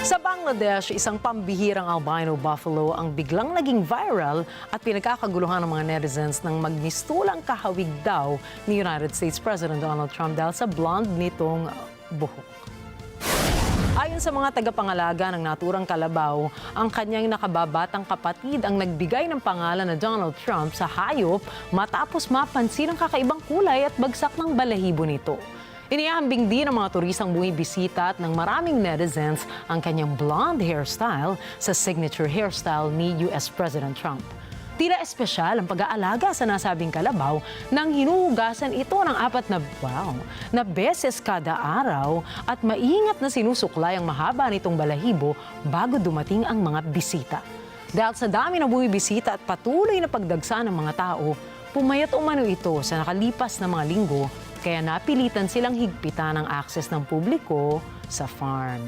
Sa Bangladesh, isang pambihirang albino buffalo ang biglang naging viral at pinagkakaguluhan ng mga netizens nang magmistulang kahawig daw ni United States President Donald Trump dahil sa blonde nitong buhok. Ayon sa mga tagapangalaga ng naturang kalabaw, ang kanyang nakababatang kapatid ang nagbigay ng pangalan na Donald Trump sa hayop matapos mapansin ang kakaibang kulay at bagsak ng balahibo nito. Inihambing din ng mga turistang bumibisita at ng maraming netizens ang kanyang blonde hairstyle sa signature hairstyle ni US President Trump. Tila espesyal ang pag-aalaga sa nasabing kalabaw nang hinuhugasan ito ng na beses kada araw at maingat na sinusuklay ang mahaba nitong balahibo bago dumating ang mga bisita. Dahil sa dami ng bumibisita at patuloy na pagdagsa ng mga tao, pumayat umano ito sa nakalipas na mga linggo kaya napilitan silang higpitan ang akses ng publiko sa farm.